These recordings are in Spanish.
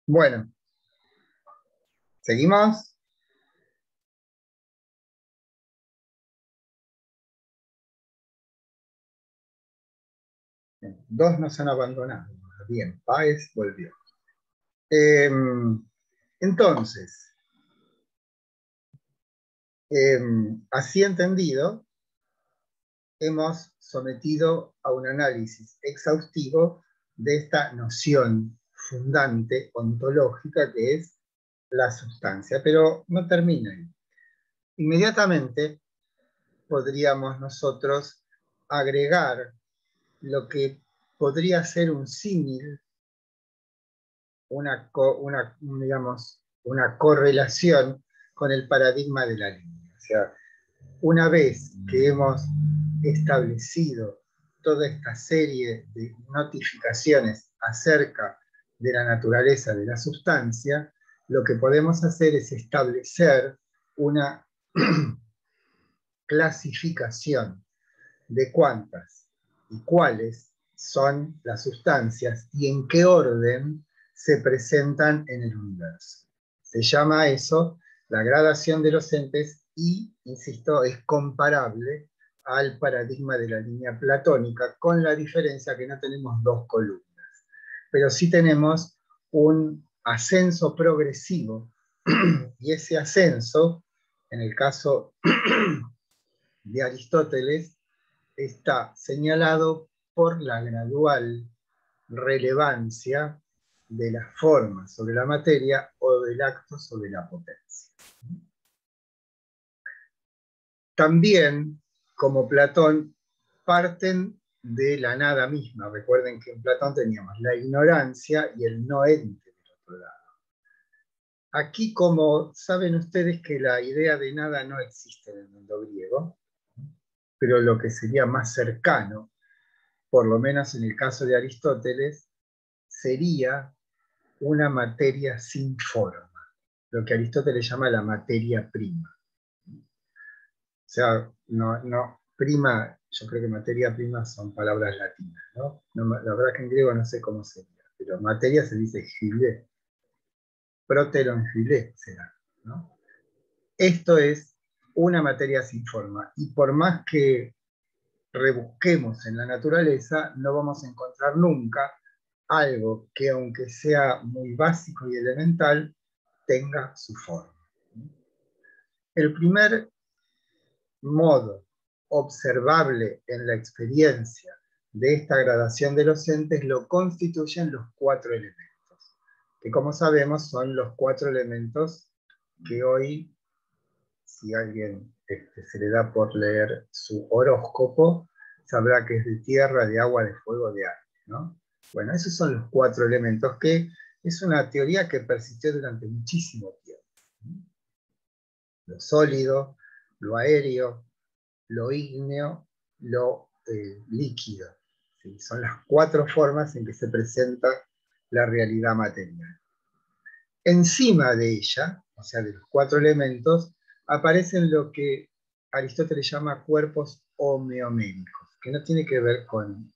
Bueno, ¿seguimos? Bien, dos nos han abandonado. Bien, Páez volvió. Entonces, así entendido, hemos sometido a un análisis exhaustivo de esta noción fundante ontológica que es la sustancia, pero no termina ahí. Inmediatamente podríamos nosotros agregar lo que podría ser un símil, digamos, una correlación con el paradigma de la línea. O sea, una vez que hemos establecido toda esta serie de notificaciones acerca de la naturaleza de la sustancia, lo que podemos hacer es establecer una clasificación de cuántas y cuáles son las sustancias y en qué orden se presentan en el universo. Se llama eso la gradación de los entes y, insisto, es comparable al paradigma de la línea platónica, con la diferencia que no tenemos dos columnas, pero sí tenemos un ascenso progresivo, y ese ascenso, en el caso de Aristóteles, está señalado por la gradual relevancia de la forma sobre la materia o del acto sobre la potencia. También, como Platón, parten de la nada misma. Recuerden que en Platón teníamos la ignorancia y el no ente del otro lado. Aquí, como saben ustedes que la idea de nada no existe en el mundo griego, pero lo que sería más cercano, por lo menos en el caso de Aristóteles, sería una materia sin forma, lo que Aristóteles llama la materia prima. O sea, prima, yo creo que materia prima son palabras latinas, ¿no? La verdad que en griego no sé cómo sería, pero materia se dice gilé, proteron gilé será, ¿no? Esto es una materia sin forma, y por más que rebusquemos en la naturaleza, no vamos a encontrar nunca algo que, aunque sea muy básico y elemental, tenga su forma. El primer modo observable en la experiencia de esta gradación de los entes lo constituyen los cuatro elementos, que como sabemos son los cuatro elementos que hoy, si a alguien se le da por leer su horóscopo, sabrá que es de tierra, de agua, de fuego, de aire, ¿no? Bueno, esos son los cuatro elementos, que es una teoría que persistió durante muchísimo tiempo. Lo sólido, lo aéreo, lo ígneo, lo líquido. ¿Sí? Son las cuatro formas en que se presenta la realidad material. Encima de ella, o sea, de los cuatro elementos, aparecen lo que Aristóteles llama cuerpos homeoméricos, que no tiene que ver con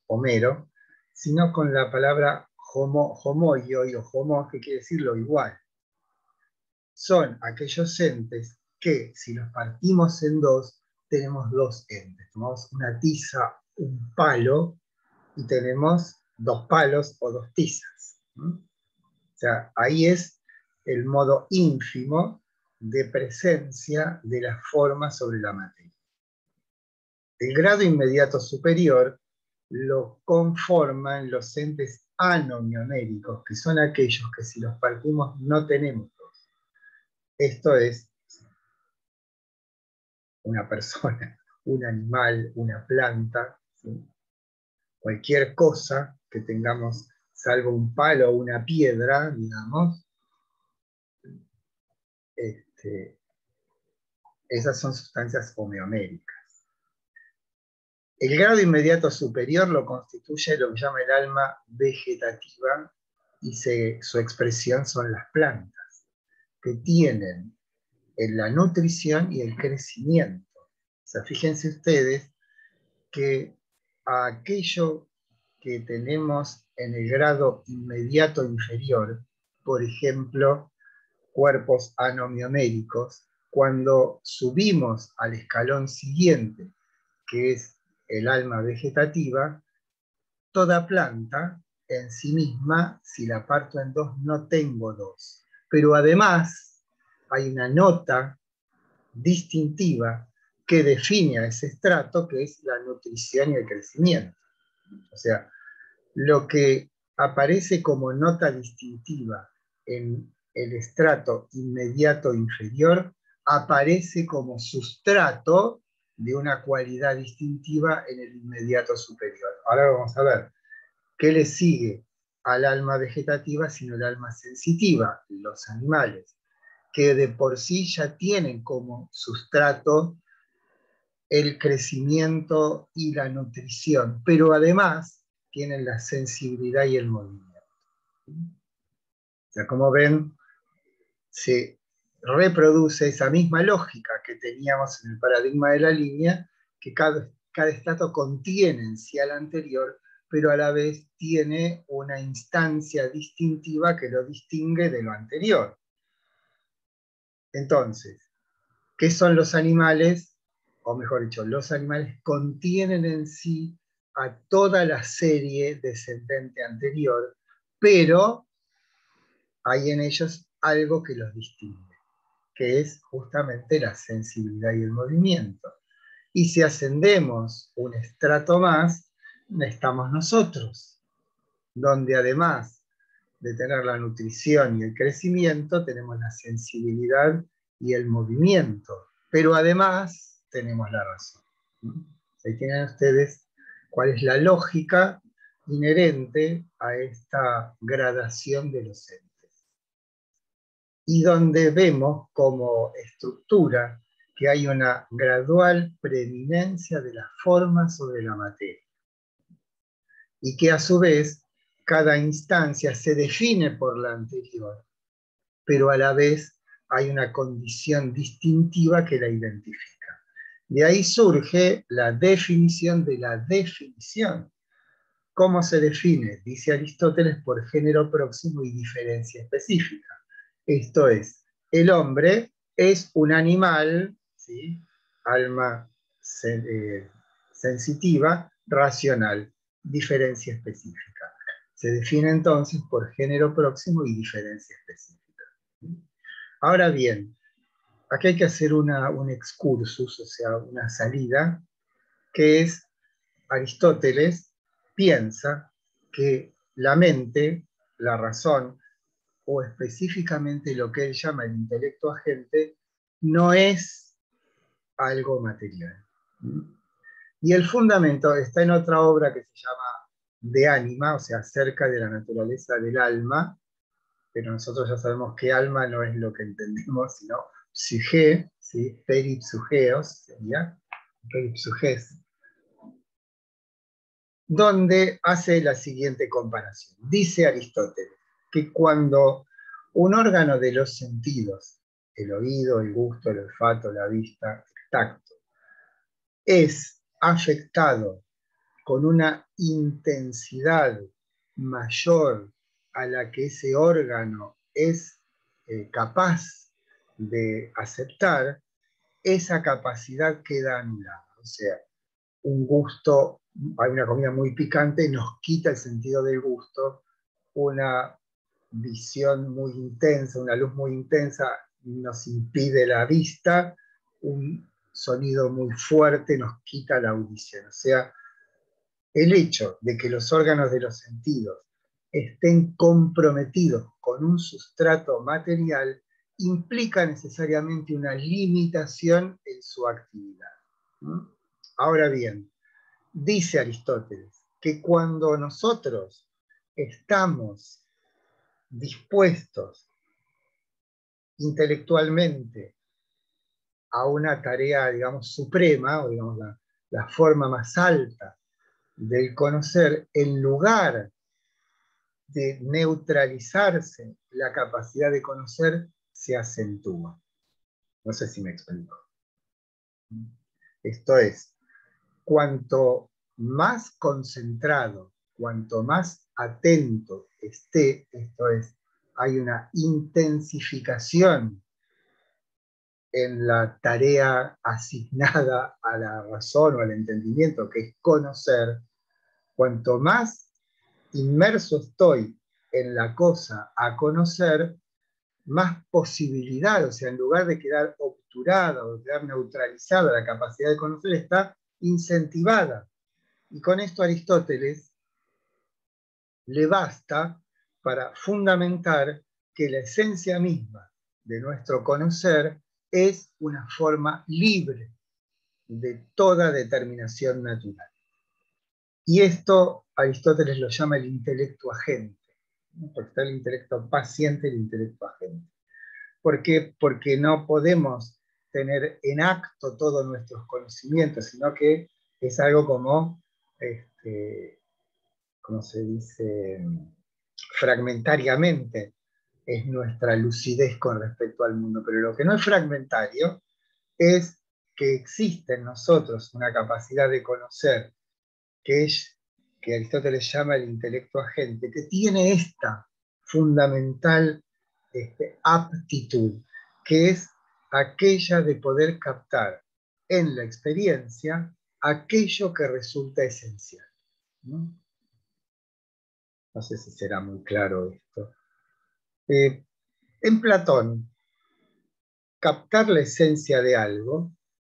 Homero, sino con la palabra homoioi o homo, que quiere decir lo igual. Son aquellos entes que, si los partimos en dos, tenemos dos entes. Tomamos una tiza, un palo, y tenemos dos palos o dos tizas. O sea, ahí es el modo ínfimo de presencia de la forma sobre la materia. El grado inmediato superior lo conforman los entes anomioméricos, que son aquellos que, si los partimos, no tenemos dos. Esto es una persona, un animal, una planta, ¿sí? Cualquier cosa que tengamos, salvo un palo o una piedra, digamos, esas son sustancias homeoméricas. El grado inmediato superior lo constituye lo que llama el alma vegetativa, y su expresión son las plantas, que tienen en la nutrición y el crecimiento. O sea, fíjense ustedes que aquello que tenemos en el grado inmediato inferior, por ejemplo, cuerpos anomioméricos, cuando subimos al escalón siguiente, que es el alma vegetativa, toda planta en sí misma, si la parto en dos, no tengo dos. Pero además hay una nota distintiva que define a ese estrato, que es la nutrición y el crecimiento. O sea, lo que aparece como nota distintiva en el estrato inmediato inferior aparece como sustrato de una cualidad distintiva en el inmediato superior. Ahora vamos a ver qué le sigue al alma vegetativa sino el alma sensitiva, los animales, que de por sí ya tienen como sustrato el crecimiento y la nutrición, pero además tienen la sensibilidad y el movimiento. O sea, como ven, se reproduce esa misma lógica que teníamos en el paradigma de la línea, que cada estrato contiene en sí al anterior, pero a la vez tiene una instancia distintiva que lo distingue de lo anterior. Entonces, ¿qué son los animales? O mejor dicho, los animales contienen en sí a toda la serie descendente anterior, pero hay en ellos algo que los distingue, que es justamente la sensibilidad y el movimiento. Y si ascendemos un estrato más, estamos nosotros, donde además de tener la nutrición y el crecimiento, tenemos la sensibilidad y el movimiento, pero además tenemos la razón. Ahí tienen ustedes cuál es la lógica inherente a esta gradación de los entes. Y donde vemos como estructura que hay una gradual preeminencia de la forma sobre la materia, y que a su vez cada instancia se define por la anterior, pero a la vez hay una condición distintiva que la identifica. De ahí surge la definición de la definición. ¿Cómo se define? Dice Aristóteles, por género próximo y diferencia específica. Esto es, el hombre es un animal, ¿sí? Alma sensitiva, racional, diferencia específica. Se define entonces por género próximo y diferencia específica. Ahora bien, aquí hay que hacer un excursus, o sea, una salida, que es Aristóteles piensa que la mente, la razón, o específicamente lo que él llama el intelecto agente, no es algo material. Y el fundamento está en otra obra que se llama De Anima, o sea, acerca de la naturaleza del alma, pero nosotros ya sabemos que alma no es lo que entendemos, sino psique, ¿sí? Peripsugeos, sería, peripsuges, donde hace la siguiente comparación. Dice Aristóteles que cuando un órgano de los sentidos, el oído, el gusto, el olfato, la vista, el tacto, es afectado con una intensidad mayor a la que ese órgano es capaz de aceptar, esa capacidad queda anulada. O sea, un gusto, hay una comida muy picante, nos quita el sentido del gusto, una visión muy intensa, una luz muy intensa nos impide la vista, un sonido muy fuerte nos quita la audición. O sea, el hecho de que los órganos de los sentidos estén comprometidos con un sustrato material implica necesariamente una limitación en su actividad. Ahora bien, dice Aristóteles que cuando nosotros estamos dispuestos intelectualmente a una tarea, digamos, suprema, o digamos, la forma más alta del conocer, en lugar de neutralizarse la capacidad de conocer, se acentúa. No sé si me explico. Esto es, cuanto más concentrado, cuanto más atento esté, esto es, hay una intensificación en la tarea asignada a la razón o al entendimiento, que es conocer. Cuanto más inmerso estoy en la cosa a conocer, más posibilidad, o sea, en lugar de quedar obturada o de quedar neutralizada, la capacidad de conocer está incentivada. Y con esto Aristóteles le basta para fundamentar que la esencia misma de nuestro conocer es una forma libre de toda determinación natural. Y esto Aristóteles lo llama el intelecto agente, ¿no? Porque está el intelecto paciente y el intelecto agente. ¿Por qué? Porque no podemos tener en acto todos nuestros conocimientos, sino que es algo como, ¿cómo se dice? Fragmentariamente es nuestra lucidez con respecto al mundo. Pero lo que no es fragmentario es que existe en nosotros una capacidad de conocer que Aristóteles llama el intelecto agente, que tiene esta fundamental aptitud, que es aquella de poder captar en la experiencia aquello que resulta esencial, ¿no? No sé si será muy claro esto. En Platón, captar la esencia de algo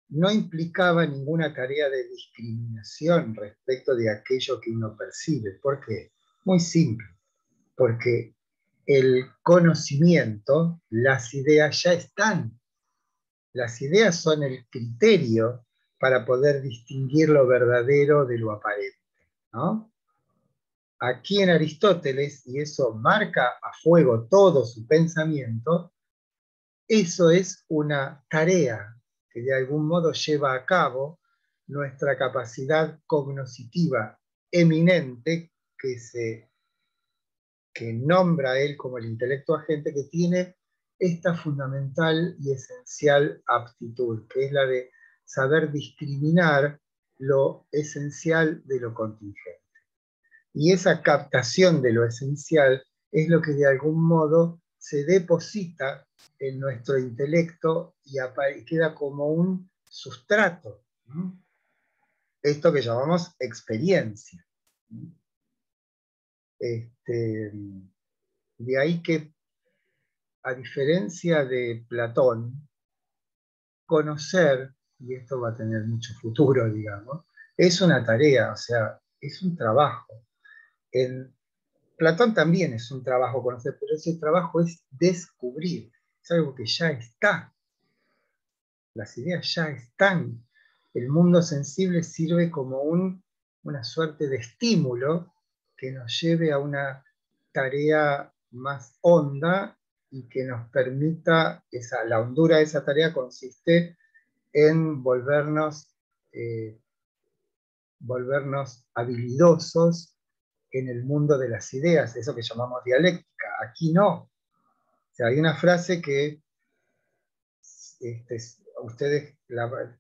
no implicaba ninguna tarea de discriminación respecto de aquello que uno percibe. ¿Por qué? Muy simple, porque el conocimiento, las ideas ya están. Las ideas son el criterio para poder distinguir lo verdadero de lo aparente, ¿no? Aquí en Aristóteles, y eso marca a fuego todo su pensamiento, eso es una tarea que de algún modo lleva a cabo nuestra capacidad cognoscitiva eminente que nombra él como el intelecto agente, que tiene esta fundamental y esencial aptitud, que es la de saber discriminar lo esencial de lo contingente. Y esa captación de lo esencial es lo que de algún modo se deposita en nuestro intelecto y queda como un sustrato, ¿no? Esto que llamamos experiencia. De ahí que, a diferencia de Platón, conocer, y esto va a tener mucho futuro, digamos, es una tarea, o sea, es un trabajo. En Platón también es un trabajo conocer, pero ese trabajo es descubrir, es algo que ya está. Las ideas ya están. El mundo sensible sirve como una suerte de estímulo que nos lleve a una tarea más honda y que nos permita, la hondura de esa tarea consiste en volvernos habilidosos en el mundo de las ideas, eso que llamamos dialéctica. Aquí no. O sea, hay una frase que ustedes,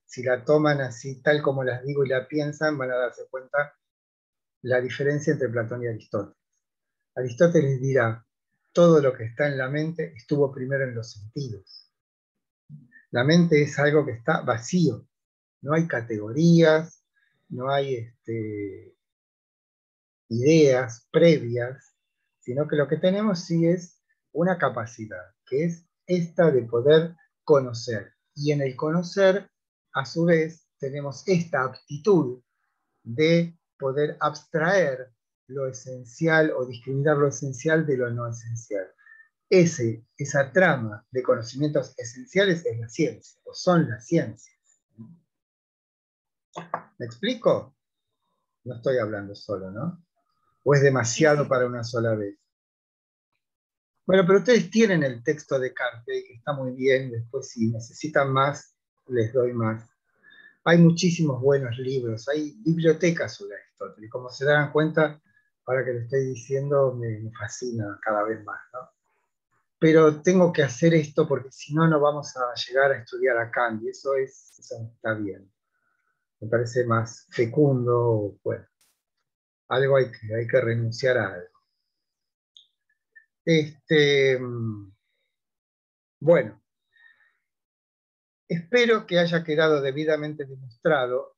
si la toman así, tal como las digo y la piensan, van a darse cuenta la diferencia entre Platón y Aristóteles. Aristóteles dirá, todo lo que está en la mente estuvo primero en los sentidos. La mente es algo que está vacío, no hay categorías, no hay ideas previas, sino que lo que tenemos sí es una capacidad, que es esta de poder conocer. Y en el conocer, a su vez, tenemos esta aptitud de poder abstraer lo esencial o discriminar lo esencial de lo no esencial. Esa trama de conocimientos esenciales es la ciencia, o son las ciencias. ¿Me explico? No estoy hablando solo, ¿no? ¿O es demasiado Sí. para una sola vez? Bueno, pero ustedes tienen el texto de Cartey, que está muy bien, después si necesitan más, les doy más. Hay muchísimos buenos libros, hay bibliotecas sobre Aristóteles. Como se dan cuenta, ahora que lo estoy diciendo, me fascina cada vez más, ¿no? Pero tengo que hacer esto porque si no, no vamos a llegar a estudiar a Kant, y eso está bien. Me parece más fecundo, bueno, hay que renunciar a algo. Este, bueno, espero que haya quedado debidamente demostrado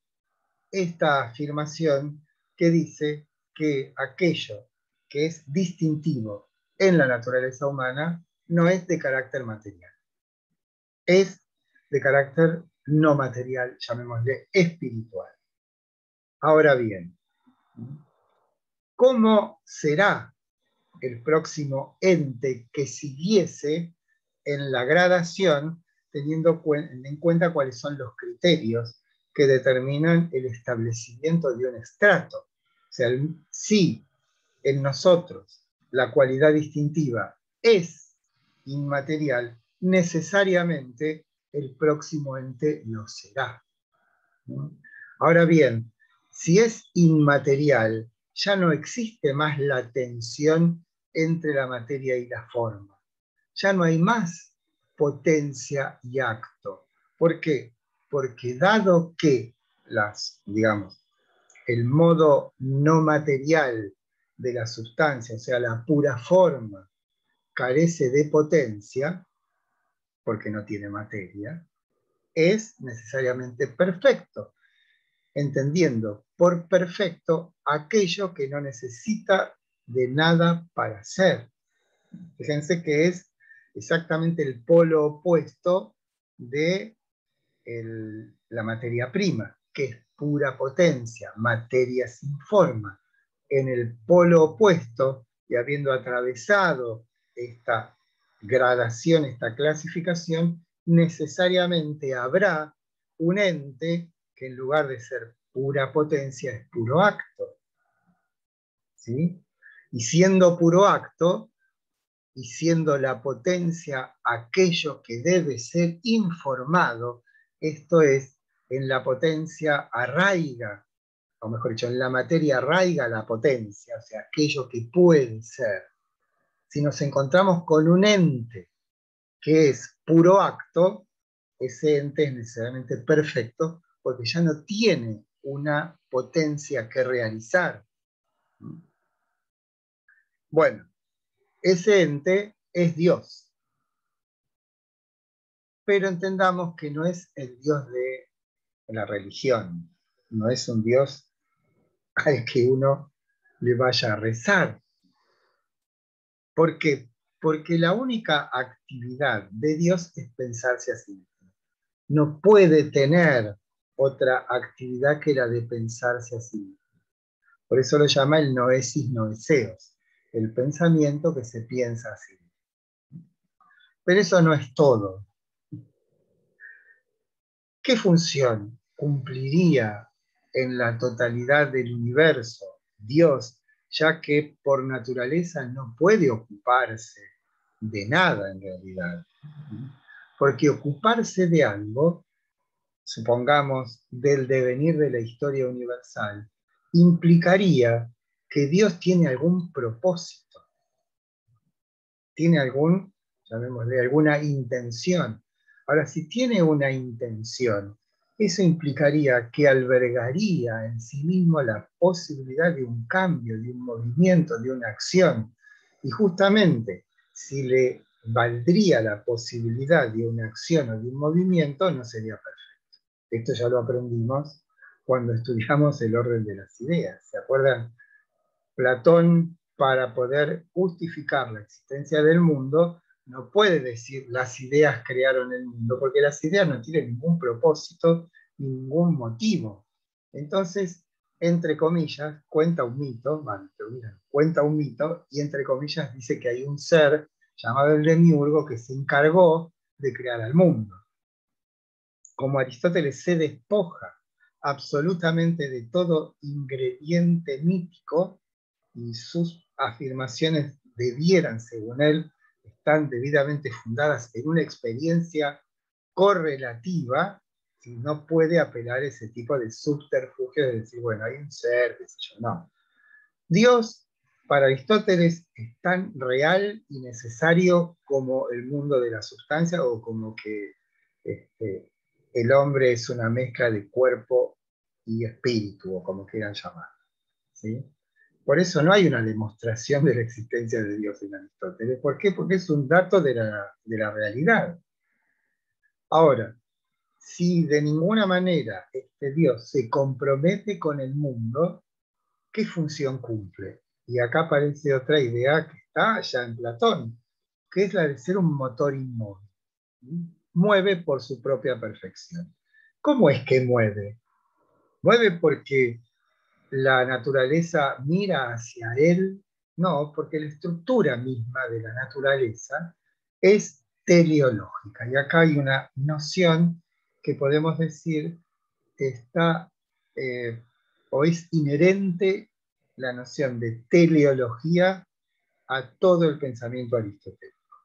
esta afirmación que dice que aquello que es distintivo en la naturaleza humana no es de carácter material, es de carácter no material, llamémosle espiritual. Ahora bien, ¿cómo será el próximo ente que siguiese en la gradación, teniendo en cuenta cuáles son los criterios que determinan el establecimiento de un estrato? O sea, si en nosotros la cualidad distintiva es inmaterial, necesariamente el próximo ente lo será. Ahora bien, si es inmaterial, ya no existe más la tensión entre la materia y la forma. Ya no hay más potencia y acto. ¿Por qué? Porque dado que digamos, el modo no material de la sustancia, o sea, la pura forma, carece de potencia, porque no tiene materia, es necesariamente perfecto, entendiendo por perfecto aquello que no necesita de nada para ser. Fíjense que es exactamente el polo opuesto de la materia prima, que es pura potencia, materia sin forma. En el polo opuesto, y habiendo atravesado esta gradación, esta clasificación, necesariamente habrá un ente que en lugar de ser pura potencia es puro acto. ¿Sí? Y siendo puro acto, y siendo la potencia aquello que debe ser informado, esto es, en la potencia arraiga, o mejor dicho, en la materia arraiga la potencia, o sea, aquello que puede ser. Si nos encontramos con un ente que es puro acto, ese ente es necesariamente perfecto porque ya no tiene una potencia que realizar. Bueno, ese ente es Dios. Pero entendamos que no es el Dios de la religión, no es un Dios al que uno le vaya a rezar. ¿Por qué? Porque la única actividad de Dios es pensarse a sí mismo. No puede tener otra actividad que la de pensarse a sí mismo. Por eso lo llama el noesis noeseos, el pensamiento que se piensa a sí mismo. Pero eso no es todo. ¿Qué función cumpliría en la totalidad del universo Dios, ya que por naturaleza no puede ocuparse de nada en realidad? Porque ocuparse de algo, supongamos del devenir de la historia universal, implicaría que Dios tiene algún propósito, tiene llamémosle, alguna intención. Ahora, si tiene una intención, eso implicaría que albergaría en sí mismo la posibilidad de un cambio, de un movimiento, de una acción. Y justamente, si le valdría la posibilidad de una acción o de un movimiento, no sería perfecto. Esto ya lo aprendimos cuando estudiamos el orden de las ideas. ¿Se acuerdan? Platón, para poder justificar la existencia del mundo, no puede decir las ideas crearon el mundo, porque las ideas no tienen ningún propósito, ningún motivo. Entonces, entre comillas, cuenta un mito, cuenta un mito, y entre comillas dice que hay un ser llamado el Demiurgo que se encargó de crear al mundo. Como Aristóteles se despoja absolutamente de todo ingrediente mítico, y sus afirmaciones debieran, según él, estar debidamente fundadas en una experiencia correlativa, y no puede apelar a ese tipo de subterfugio de decir, bueno, hay un ser, qué sé yo. No. Dios, para Aristóteles, es tan real y necesario como el mundo de la sustancia, o como que el hombre es una mezcla de cuerpo y espíritu, o como quieran llamar. ¿Sí? Por eso no hay una demostración de la existencia de Dios en Aristóteles. ¿Por qué? Porque es un dato de la realidad. Ahora, si de ninguna manera este Dios se compromete con el mundo, ¿qué función cumple? Y acá aparece otra idea que está ya en Platón, que es la de ser un motor inmóvil. Mueve por su propia perfección. ¿Cómo es que mueve? Mueve porque la naturaleza mira hacia él. No, porque la estructura misma de la naturaleza es teleológica. Y acá hay una noción que podemos decir está o es inherente la noción de teleología a todo el pensamiento aristotélico.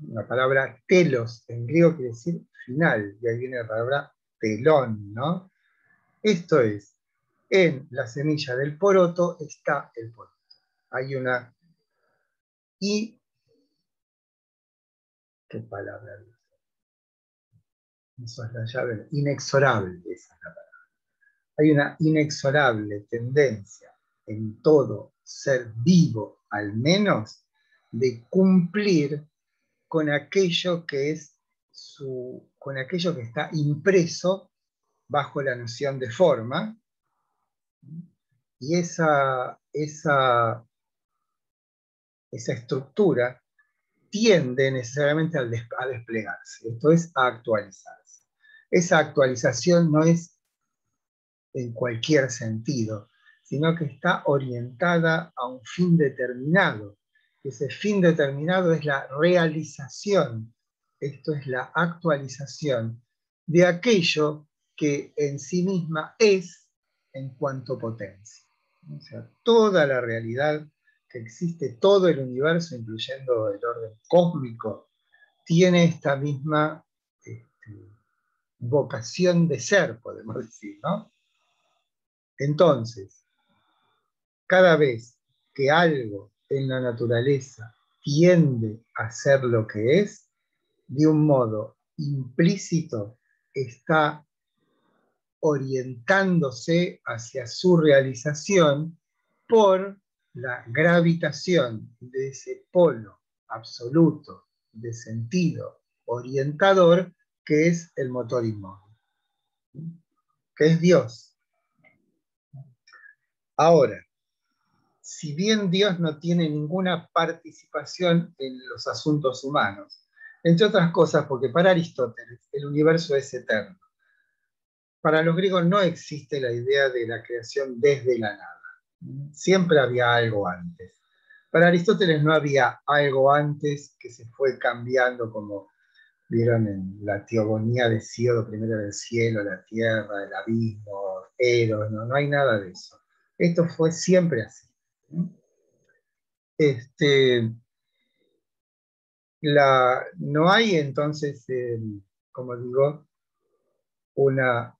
La palabra telos en griego quiere decir final, y ahí viene la palabra telón, ¿no? Esto es, en la semilla del poroto está el poroto. Hay una y ¿qué palabra? Eso es la llave, inexorable, esa es la palabra. Hay una inexorable tendencia en todo ser vivo, al menos, de cumplir con aquello que es con aquello que está impreso bajo la noción de forma, y esa estructura tiende necesariamente a desplegarse, esto es, a actualizarse. Esa actualización no es en cualquier sentido, sino que está orientada a un fin determinado. Ese fin determinado es la realización, esto es la actualización de aquello que en sí misma es en cuanto potencia. O sea, toda la realidad que existe, todo el universo, incluyendo el orden cósmico, tiene esta misma vocación de ser, podemos decir, ¿no? Entonces, cada vez que algo en la naturaleza tiende a ser lo que es, de un modo implícito está orientándose hacia su realización por la gravitación de ese polo absoluto de sentido orientador que es el motor inmóvil, que es Dios. Ahora, si bien Dios no tiene ninguna participación en los asuntos humanos, entre otras cosas porque para Aristóteles el universo es eterno. Para los griegos no existe la idea de la creación desde la nada. Siempre había algo antes. Para Aristóteles no había algo antes que se fue cambiando, como vieron en la teogonía de Hesíodo, primero del cielo, la tierra, el abismo, Eros, no hay nada de eso. Esto fue siempre así. No hay entonces, como digo, una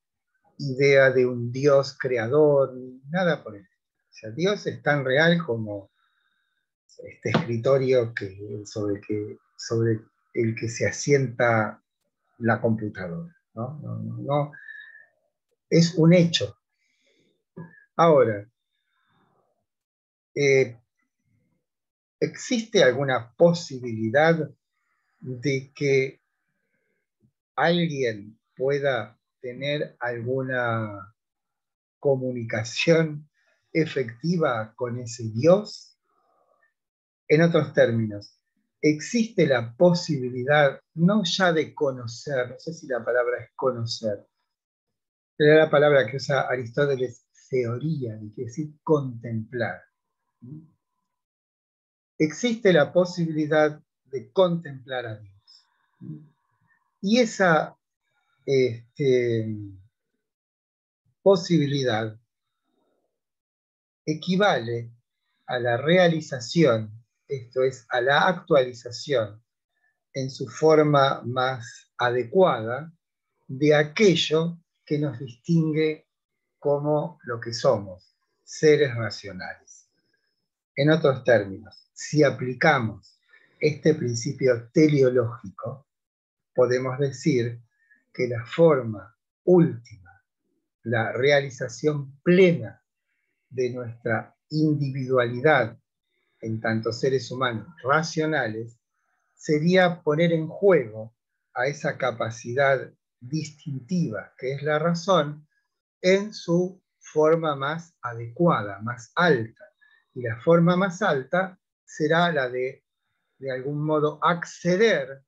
idea de un Dios creador, ni nada por el estilo. O sea, Dios es tan real como este escritorio sobre el que se asienta la computadora. No, es un hecho. Ahora, ¿existe alguna posibilidad de que alguien pueda tener alguna comunicación efectiva con ese Dios? En otros términos, existe la posibilidad no ya de conocer, no sé si la palabra es conocer, pero la palabra que usa Aristóteles, teoría, que quiere decir contemplar. Existe la posibilidad de contemplar a Dios. Y esa posibilidad equivale a la realización, esto es, a la actualización en su forma más adecuada de aquello que nos distingue como lo que somos, seres racionales. En otros términos, si aplicamos este principio teleológico, podemos decir que la forma última, la realización plena de nuestra individualidad en tanto seres humanos racionales sería poner en juego a esa capacidad distintiva que es la razón en su forma más adecuada, más alta. Y la forma más alta será la de algún modo, acceder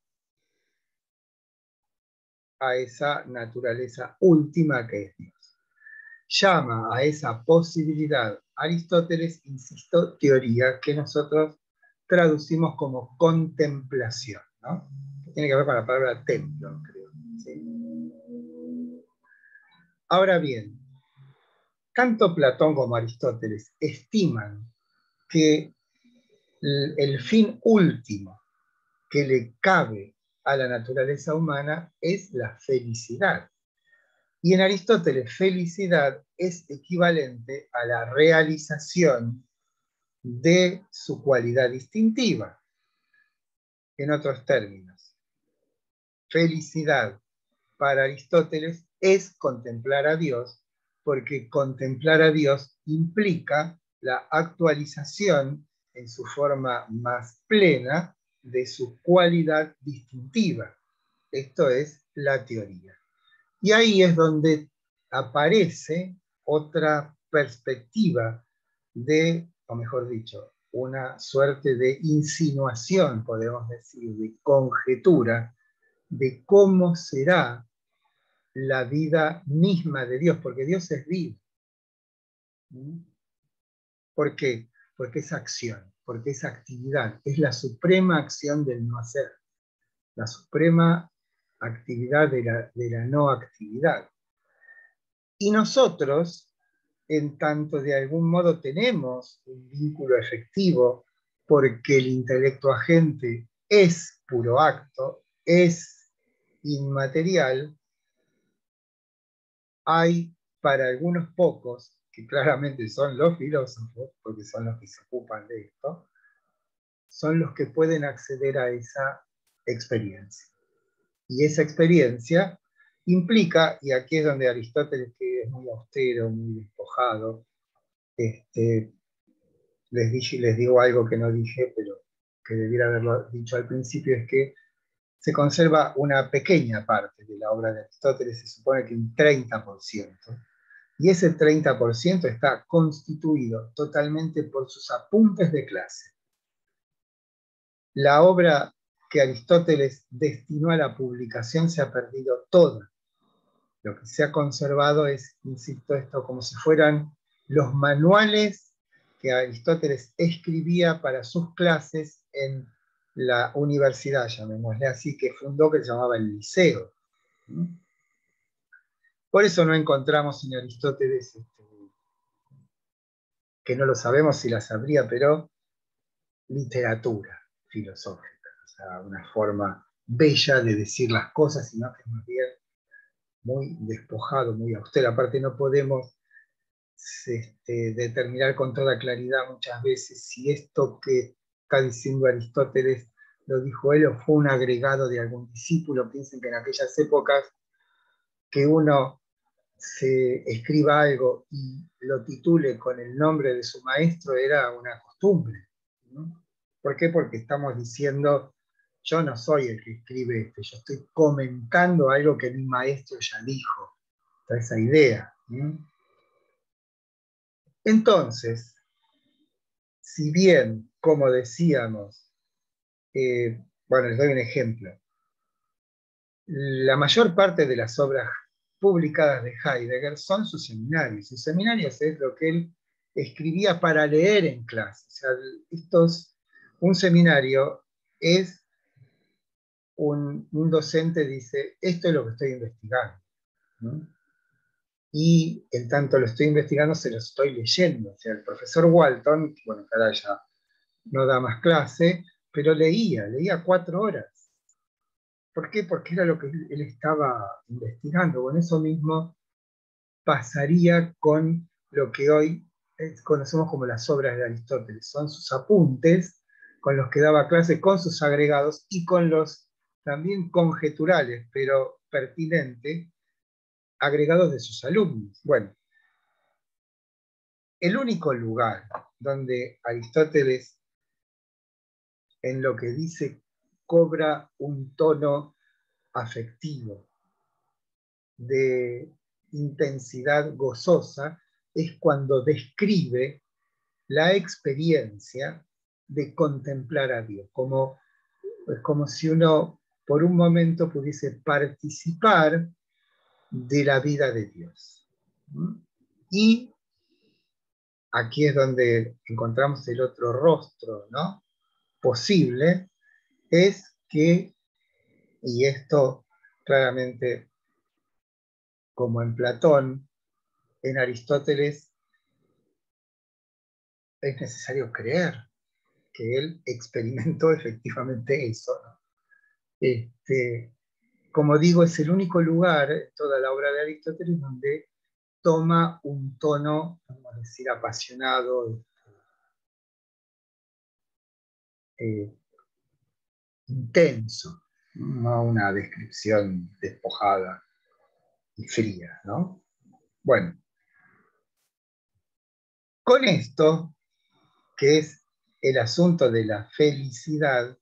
a esa naturaleza última que es Dios. Llama a esa posibilidad Aristóteles, insisto, teoría que nosotros traducimos como contemplación, ¿no? Tiene que ver con la palabra templo, creo. ¿Sí? Ahora bien, tanto Platón como Aristóteles estiman que el fin último que le cabe a la naturaleza humana es la felicidad. Y en Aristóteles, felicidad es equivalente a la realización de su cualidad distintiva. En otros términos, felicidad para Aristóteles es contemplar a Dios, porque contemplar a Dios implica la actualización en su forma más plena de su cualidad distintiva. Esto es la teoría. Y ahí es donde aparece otra perspectiva de, o mejor dicho, una suerte de insinuación, podemos decir, de conjetura, de cómo será la vida misma de Dios, porque Dios es vida. ¿Por qué? Porque es acción, porque es actividad, es la suprema acción del no hacer, la suprema actividad de la no actividad. Y nosotros, en tanto de algún modo tenemos un vínculo efectivo, porque el intelecto agente es puro acto, es inmaterial, hay para algunos pocos, que claramente son los filósofos, porque son los que se ocupan de esto, son los que pueden acceder a esa experiencia. Y esa experiencia implica, y aquí es donde Aristóteles, que es muy austero, muy despojado, les digo algo que no dije, pero que debiera haberlo dicho al principio, es que se conserva una pequeña parte de la obra de Aristóteles, se supone que un 30%, y ese 30% está constituido totalmente por sus apuntes de clase. La obra que Aristóteles destinó a la publicación se ha perdido toda. Lo que se ha conservado es, insisto, esto como si fueran los manuales que Aristóteles escribía para sus clases en la universidad, llamémosle así, que fundó, que se llamaba el Liceo. Por eso no encontramos en Aristóteles, que no lo sabemos si la sabría, pero literatura filosófica, o sea, una forma bella de decir las cosas, sino que más bien muy despojado, muy austero. Aparte no podemos determinar con toda claridad muchas veces si esto que está diciendo Aristóteles lo dijo él o fue un agregado de algún discípulo. Piensen que en aquellas épocas que uno se escriba algo y lo titule con el nombre de su maestro era una costumbre, ¿no? ¿Por qué? Porque estamos diciendo, yo no soy el que escribe esto, yo estoy comentando algo que mi maestro ya dijo. Está esa idea. Entonces, si bien, como decíamos, bueno, les doy un ejemplo, la mayor parte de las obras publicadas de Heidegger son sus seminarios. Sus seminarios es lo que él escribía para leer en clase. O sea, un seminario es un docente dice, esto es lo que estoy investigando, ¿no? Y en tanto lo estoy investigando, se lo estoy leyendo. O sea, el profesor Walton, bueno, que ahora ya no da más clase, pero leía 4 horas. ¿Por qué? Porque era lo que él estaba investigando. Bueno, eso mismo pasaría con lo que hoy conocemos como las obras de Aristóteles. Son sus apuntes con los que daba clase, con sus agregados y con los también conjeturales, pero pertinentes, agregados de sus alumnos. Bueno, el único lugar donde Aristóteles, en lo que dice, cobra un tono afectivo, de intensidad gozosa, es cuando describe la experiencia de contemplar a Dios, es como si uno por un momento pudiese participar de la vida de Dios. Y aquí es donde encontramos el otro rostro, ¿no?, posible, es que, y esto claramente como en Platón, en Aristóteles es necesario creer que él experimentó efectivamente eso, ¿no? Como digo, es el único lugar en toda la obra de Aristóteles donde toma un tono, vamos a decir, apasionado, intenso, no una descripción despojada y fría, ¿no? Bueno, con esto, que es el asunto de la felicidad,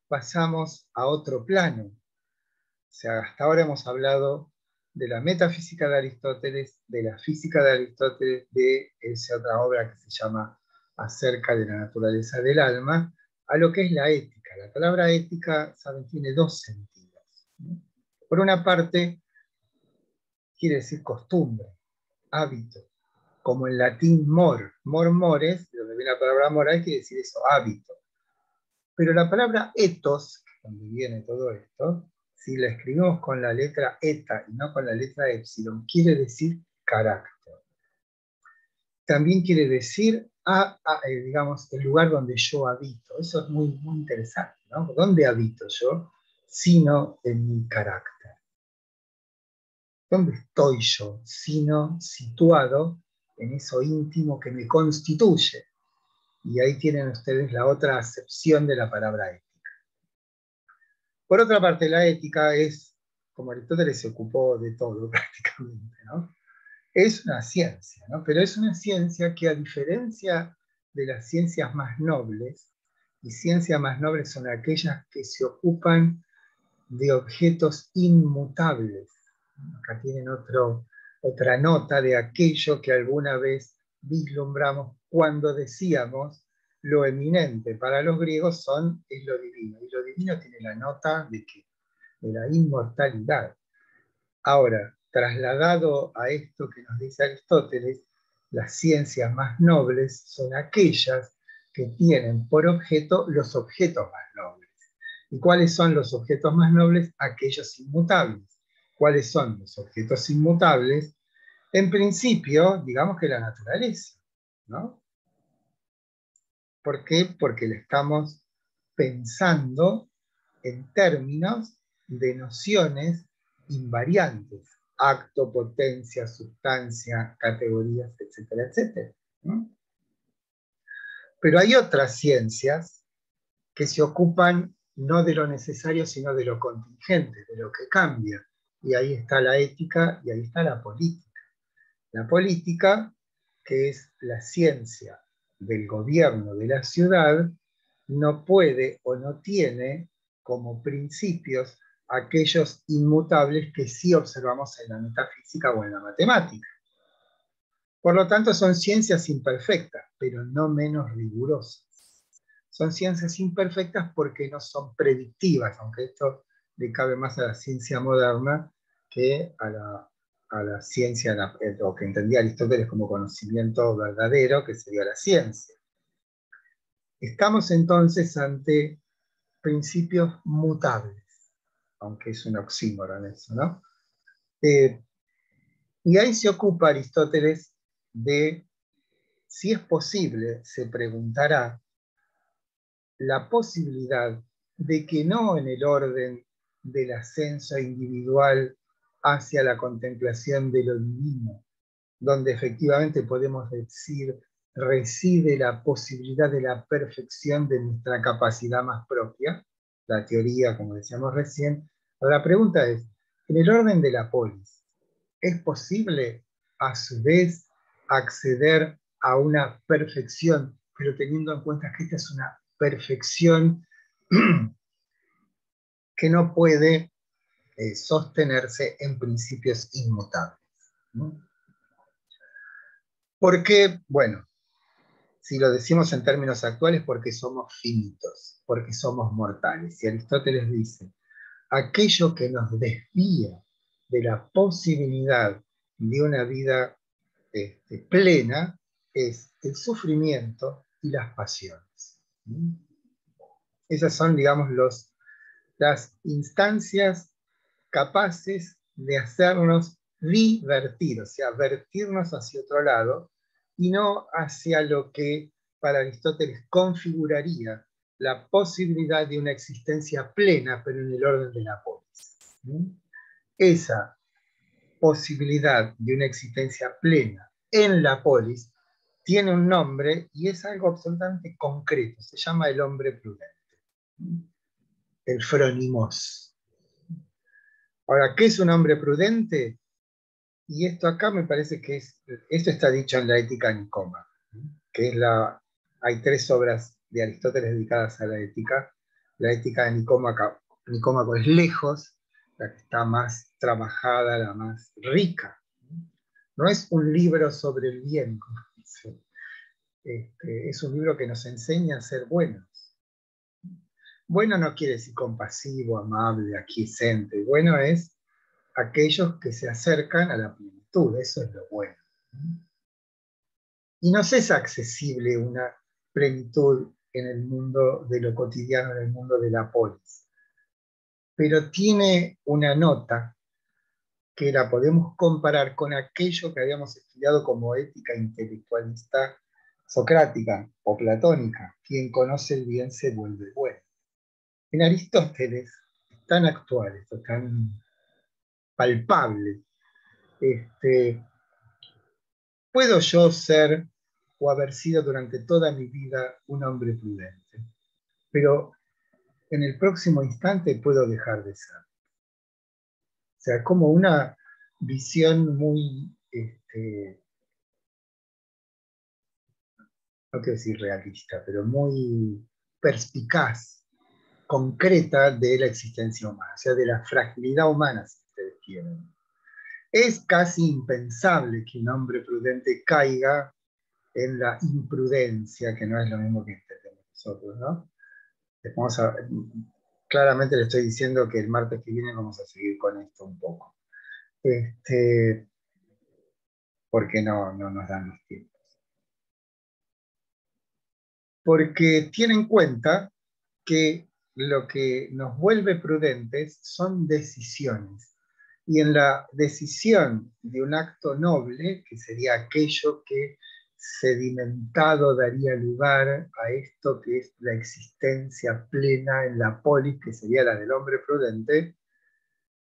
pasamos a otro plano. O sea, hasta ahora hemos hablado de la metafísica de Aristóteles, de la física de Aristóteles, de esa otra obra que se llama Acerca de la naturaleza del alma, a lo que es la ética. La palabra ética, saben, tiene dos sentidos. Por una parte, quiere decir costumbre, hábito, como en latín mores, de donde viene la palabra moral, quiere decir eso, hábito. Pero la palabra ethos, donde viene todo esto, si la escribimos con la letra eta y no con la letra epsilon, quiere decir carácter. También quiere decir, digamos, el lugar donde yo habito. Eso es muy, muy interesante, ¿no? ¿Dónde habito yo? Sino en mi carácter. ¿Dónde estoy yo? Sino situado en eso íntimo que me constituye. Y ahí tienen ustedes la otra acepción de la palabra ética. Por otra parte, la ética es, como Aristóteles se ocupó de todo prácticamente, ¿no?, es una ciencia, ¿no?, pero es una ciencia que, a diferencia de las ciencias más nobles, y ciencias más nobles son aquellas que se ocupan de objetos inmutables. Acá tienen otra nota de aquello que alguna vez vislumbramos cuando decíamos lo eminente para los griegos es lo divino, y lo divino tiene la nota de la inmortalidad. Ahora, trasladado a esto que nos dice Aristóteles, las ciencias más nobles son aquellas que tienen por objeto los objetos más nobles. ¿Y cuáles son los objetos más nobles? Aquellos inmutables. ¿Cuáles son los objetos inmutables? En principio, digamos que la naturaleza, ¿no? ¿Por qué? Porque le estamos pensando en términos de nociones invariantes: acto, potencia, sustancia, categorías, etcétera, etcétera, ¿no? Pero hay otras ciencias que se ocupan no de lo necesario, sino de lo contingente, de lo que cambia. Y ahí está la ética y ahí está la política. La política, que es la ciencia del gobierno de la ciudad, no puede o no tiene como principios aquellos inmutables que sí observamos en la metafísica o en la matemática. Por lo tanto, son ciencias imperfectas, pero no menos rigurosas. Son ciencias imperfectas porque no son predictivas, aunque esto le cabe más a la ciencia moderna que a la ciencia, o que entendía Aristóteles como conocimiento verdadero, que sería la ciencia. Estamos entonces ante principios mutables, aunque es un oxímoron eso, ¿no? Y ahí se ocupa Aristóteles de, si es posible, se preguntará, la posibilidad de que no en el orden del ascenso individual hacia la contemplación de lo divino, donde efectivamente podemos decir reside la posibilidad de la perfección de nuestra capacidad más propia, la teoría, como decíamos recién. Ahora, la pregunta es, en el orden de la polis, ¿es posible a su vez acceder a una perfección, pero teniendo en cuenta que esta es una perfección que no puede sostenerse en principios inmutables, ¿no? ¿Por qué? Bueno, si lo decimos en términos actuales, porque somos finitos, porque somos mortales. Y Aristóteles dice, aquello que nos desvía de la posibilidad de una vida plena es el sufrimiento y las pasiones. Esas son, digamos, las instancias capaces de hacernos divertir, o sea, vertirnos hacia otro lado y no hacia lo que para Aristóteles configuraría la posibilidad de una existencia plena, pero en el orden de la polis. Esa posibilidad de una existencia plena en la polis tiene un nombre y es algo absolutamente concreto, se llama el hombre prudente, el phronimos. Ahora, ¿qué es un hombre prudente? Y esto acá me parece que esto está dicho en la Ética de Nicómaco, que es hay 3 obras de Aristóteles dedicadas a la ética. La Ética de Nicómaco es lejos la que está más trabajada, la más rica. No es un libro sobre el bien, como dice. Es un libro que nos enseña a ser buenos. Bueno no quiere decir compasivo, amable, aquiescente. Bueno es aquellos que se acercan a la plenitud, eso es lo bueno. Y nos es accesible una plenitud en el mundo de lo cotidiano, en el mundo de la polis. Pero tiene una nota que la podemos comparar con aquello que habíamos estudiado como ética intelectualista socrática o platónica. Quien conoce el bien se vuelve bueno. En Aristóteles es tan actual, esto es tan palpable. ¿Puedo yo ser o haber sido durante toda mi vida un hombre prudente? Pero en el próximo instante puedo dejar de ser. O sea, como una visión muy, no quiero decir realista, pero muy perspicaz, concreta de la existencia humana, o sea, de la fragilidad humana, si ustedes quieren. Es casi impensable que un hombre prudente caiga en la imprudencia, que no es lo mismo que entendemos nosotros, ¿no? Claramente le estoy diciendo que el martes que viene vamos a seguir con esto un poco. Porque no nos dan los tiempos. Porque tiene en cuenta que lo que nos vuelve prudentes son decisiones. Y en la decisión de un acto noble, que sería aquello que sedimentado daría lugar a esto que es la existencia plena en la polis, que sería la del hombre prudente,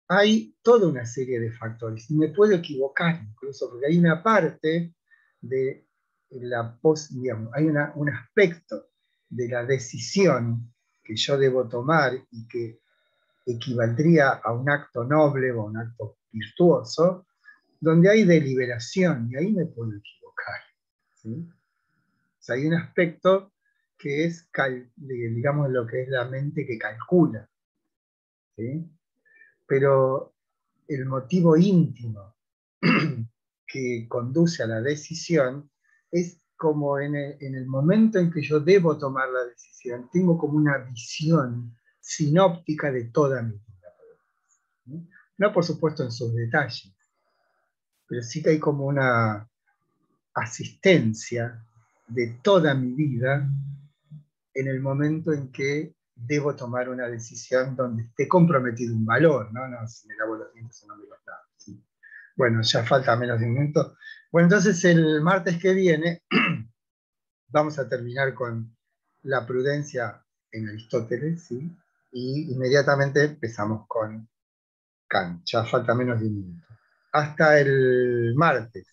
hay toda una serie de factores. Y me puedo equivocar incluso, porque hay una parte de digamos, hay un aspecto de la decisión que yo debo tomar y que equivaldría a un acto noble o a un acto virtuoso, donde hay deliberación, y ahí me puedo equivocar. ¿Sí? O sea, hay un aspecto que es, digamos, lo que es la mente que calcula. ¿Sí? Pero el motivo íntimo que conduce a la decisión es como en el momento en que yo debo tomar la decisión, tengo como una visión sinóptica de toda mi vida. No, por supuesto, en sus detalles, pero sí que hay como una asistencia de toda mi vida en el momento en que debo tomar una decisión donde esté comprometido un valor, ¿no? No, si me lavo los dientes o no me los lavo. ¿Sí? Bueno, ya falta menos de un minuto. Bueno, entonces el martes que viene vamos a terminar con la prudencia en Aristóteles, ¿sí? Y inmediatamente empezamos con Kant. Ya falta menos de un minuto. Hasta el martes.